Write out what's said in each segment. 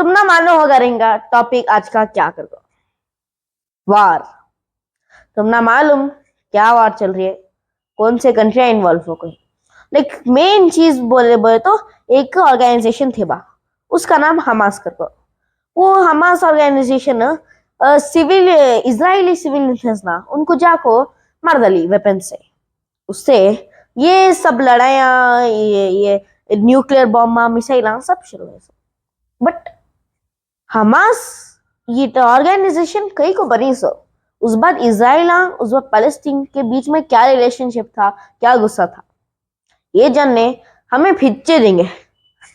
तुम ना मानो होगा रहेगा टॉपिक आज का क्या कर दो वार। तुम ना मालूम क्या वार चल रही है, कौन से कंट्रियां इन्वॉल्व हो गई। लाइक मेन चीज बोले बोले तो एक ऑर्गेनाइजेशन थे बा, उसका नाम हमास कर दो। वो Hamas organisation civil Israeli civilians ना उनको जाको मार डाली वेपन से। उससे ये सब लड़ाइयाँ, ये न्यूक्लियर बॉम्ब मिसाइल सब शुरू हुए। बट हमास ये तो ऑर्गेनाइजेशन कई को बनी सो उस बाद इसराइल उस बाद पैलेस्टीन के बीच में क्या रिलेशनशिप था, क्या गुस्सा था, ये जानने हमें फिच्चे देंगे।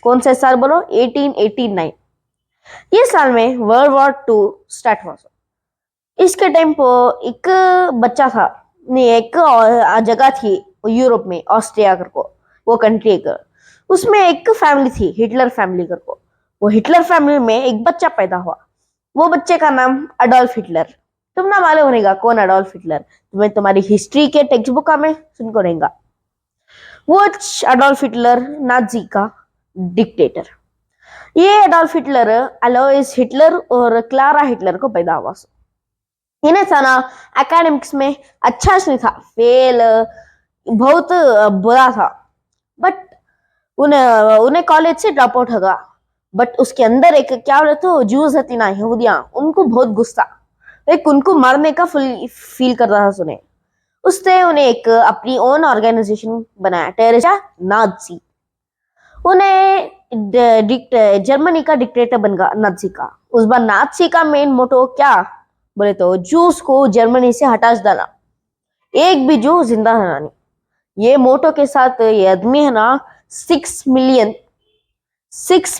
कौन से साल बोलो? 1889। ये साल में वर्ल्ड वॉर 2 स्टार्ट हुआ। इसके टाइम पर एक बच्चा था, नहीं एक जगह थी यूरोप में, ऑस्ट्रिया को वो कंट्री एक, उसमें एक फैमिली थी हिटलर फैमिली को। वो हिटलर फैमिली में एक बच्चा पैदा हुआ, वो बच्चे का नाम अडोल्फ हिटलर। तुम ना मालूम रहेगा कौन अडोल्फ हिटलर, तुम्हें तुम्हारी हिस्ट्री के टेक्स्ट बुक में सुनको रहेगा। वो अडोल्फ हिटलर नाजी का डिक्टेटर। ये अडोल्फ हिटलर अलोइस हिटलर और क्लारा हिटलर को पैदा हुआ। इन्हें था ना एकेडमिक्स में अच्छा नहीं था, फेल बहुत बुरा था। बट उन्हें उन्हें कॉलेज से ड्रॉप आउट होगा। बट उसके अंदर एक क्या बोले तो जूस हती ना यहूदियां, उनको बहुत गुस्सा, एक उनको मारने का फील कर रहा था सुने। उसने उन्हें एक अपनी ओन ऑर्गेनाइजेशन बनाया, टेरेसा नाजी। उन्हें जर्मनी का डिक्टेटर बन गया नाजी का। उस बार नाजी का मेन मोटो क्या बोले तो जूस को जर्मनी से हटा डाला, एक भी जू जिंदा रहना नहीं। ये मोटो के साथ ये आदमी है ना 6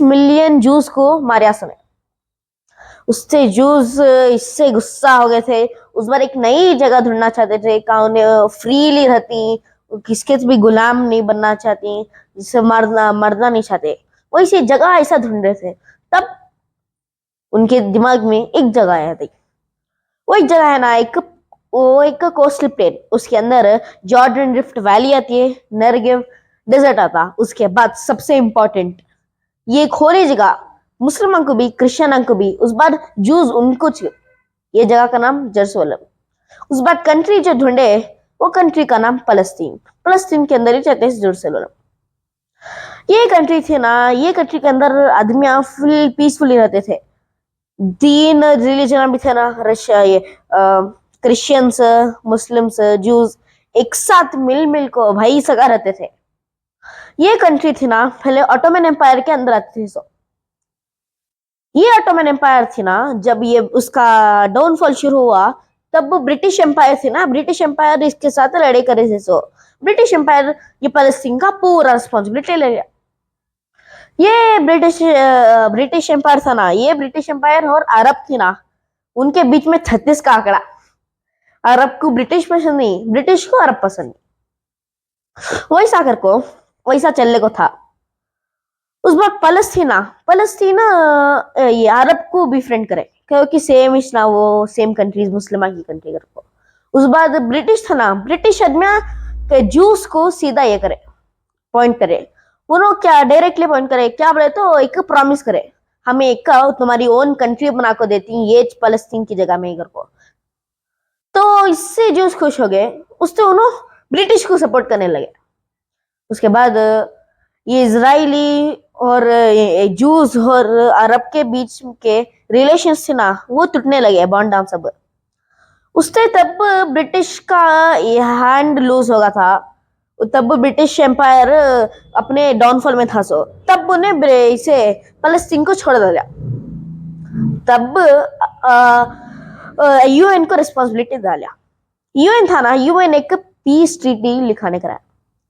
मिलियन जूस को मारिया सुने। उससे जूस इससे गुस्सा हो गए थे। उस बार एक नई जगह ढूंढना चाहते थे, उन्हें फ्रीली रहती, किसके भी गुलाम नहीं बनना चाहती, जिससे मरना नहीं चाहते, वैसी जगह ऐसा ढूंढ रहे थे। तब उनके दिमाग में एक जगह आया थी। वो एक जगह है ना एक कोस्टल प्लेन, उसके अंदर जॉर्डन रिफ्ट वैली आती है, नेगेव डेजर्ट आता। उसके बाद सबसे इंपॉर्टेंट ये एक होली जगह, मुसलमान को भी क्रिश्चियन को भी, उस बाद जूस उनको ये जगह का नाम जेरूसलम। उस बाद कंट्री जो ढूंढे वो कंट्री का नाम फलस्तीन। फलस्तीन के अंदर ही रहते हैं जेरूसलम। ये कंट्री थी ना, ये कंट्री के अंदर आदमी फुल पीसफुली रहते थे। 3 रिलीजन भी थे ना, रशिया ये क्रिश्चियंस, मुस्लिम्स, जूस एक साथ मिल को भाई सगा रहते थे। ये कंट्री थी ना पहले ऑटोमन एम्पायर के अंदर आती थी। ये ऑटोमन एम्पायर थी ना, जब ये उसका डाउनफॉल शुरू हुआ तब ब्रिटिश एम्पायर थी ना, ब्रिटिश एम्पायर इसके साथ लड़े करे थे। ब्रिटिश एम्पायर ये पैलेस्टीन का पूरा रिस्पॉन्सिबिलिटी ले लिया। ये ब्रिटिश एम्पायर था ना, ये ब्रिटिश एम्पायर और अरब थी ना, उनके बीच में 36 का आंकड़ा। अरब को ब्रिटिश पसंद नहीं, ब्रिटिश को अरब पसंद नहीं, वैसा कर को वैसा चलने को था। उस बाद पलस्तीना ये अरब को भी फ्रेंड करे, क्योंकि सेम इस ना वो सेम कंट्रीज मुस्लिमा की कंट्री कर को। उस बाद ब्रिटिश था ना, ब्रिटिश आदमी के जूस को सीधा ये करे, पॉइंट करे। उन्होंने क्या डायरेक्टली पॉइंट करे, क्या बोले तो एक प्रॉमिस करे, हमें एक तुम्हारी ओन कंट्री बना को देती ये फलस्तीन की जगह में इधर को। तो इससे जूस खुश हो गए, उससे उन्होंने ब्रिटिश को सपोर्ट करने लगे। उसके बाद ये इजरायली और जूस और अरब के बीच के रिलेशंस थे ना वो टूटने लगे, बॉन्ड डाउन सब। उससे तब ब्रिटिश का ये हैंड लूज होगा था, तब ब्रिटिश एम्पायर अपने डाउनफॉल में था। तब उन्हें इसे फलस्तीन को छोड़ दिया। तब यूएन को रिस्पॉन्सिबिलिटी डाला। यूएन था ना, यूएन एक पीस ट्रीटी लिखाने कराया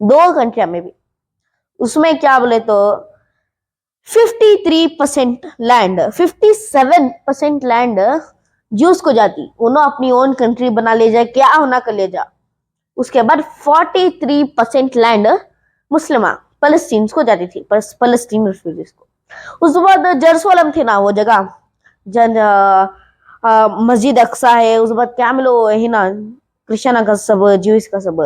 2 कंट्रिया में भी। उसमें क्या बोले तो 53% लैंड, 57% लैंड जूस को जाती, उन्होंने अपनी ओन कंट्री बना ले जाए, क्या होना कर ले जा। उसके बाद 43% लैंड मुस्लिमा फलस्तीन को जाती थी, फलस्तीन रिफ्यूजीज को। उस बाद जेरूसलम थी ना वो जगह, मस्जिद अक्सा है, उस बाद क्या मिलो है ना क्रिश्चियन का सब, ज्यूस का सब,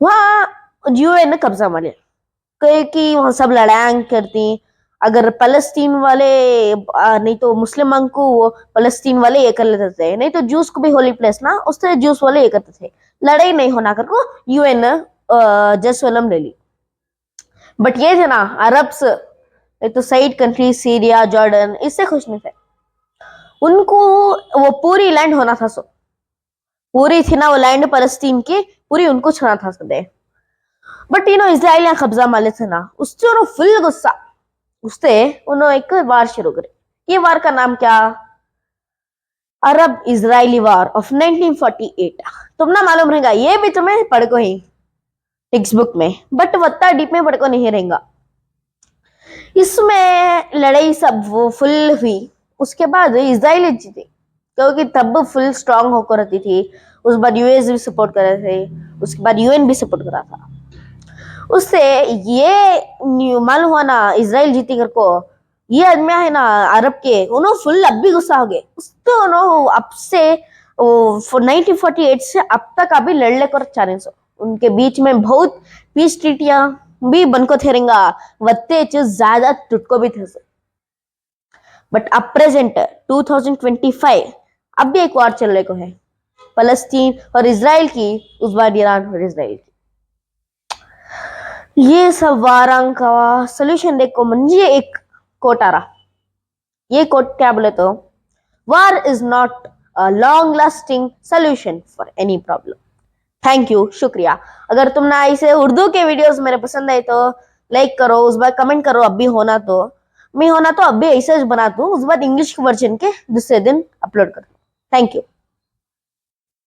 वहाँ यूएन ने कब्जा मार लिया, कि वहां सब लड़ाई करती, अगर फलस्तीन वाले नहीं तो मुस्लिम को फलस्तीन वाले ये कर लेते थे, नहीं तो जूस को भी होली प्लेस ना, उससे जूस वाले ये करते थे, लड़ाई नहीं होना करको यूएन जेरूसलम ले ली। बट ये थे ना अरब्स, नहीं तो साइड कंट्री सीरिया जॉर्डन, इससे खुश नहीं थे। उनको वो पूरी लैंड होना था, सो पूरी थी ना वो लैंड फलस्तीन की, पूरी उनको छुना था सदे। बट इजराइल यहाँ कब्जा माले थे ना, उससे उन्होंने फुल गुस्सा, उससे उन्होंने एक वार शुरू करी। ये वार का नाम क्या? अरब इजरायली वार ऑफ 1948। तुम ना मालूम रहेगा, ये भी तुम्हें पढ़ो ही टेक्स्ट बुक में, बट वत्ता डीप में पढ़ो नहीं रहेगा। इसमें लड़ाई सब वो फुल हुई, उसके बाद इजराइल जीती, क्योंकि तब फुल स्ट्रांग होकर रहती थी। उस बाद यूएस भी सपोर्ट कर रहे थे, उसके बाद यूएन भी सपोर्ट कर रहा था। उससे ये मालूम हुआ ना इजराइल जीती कर को, ये आदमी है ना अरब के, उन्होंने फुल अब भी गुस्सा हो गए उससे। उन्होंने अब से 1948 से अब तक अभी लड़ने कर चाहे, उनके बीच में बहुत पीस ट्रीटियां भी बनको थे रहेंगा, वत्ते ज्यादा टुटको भी थे। बट अब प्रेजेंट 2025 अब भी एक वार चलने को है, फलस्तीन और इजराइल की, उस बार ईरान और इजराइल की। ये सब वारां का सोल्यूशन देखो, म्हणजे एक कोट आ रहा। ये कोट क्या बोले तो, वार is not a long lasting solution for any problem. Thank you, शुक्रिया। अगर तुमने ऐसे उर्दू के वीडियोस मेरे पसंद आए तो लाइक करो, उस बार कमेंट करो, अब भी होना तो मैं होना तो अब भी ऐसे बना दूं, उस बाद इंग्लिश वर्जन के दूसरे दिन अपलोड कर दूं। Thank you.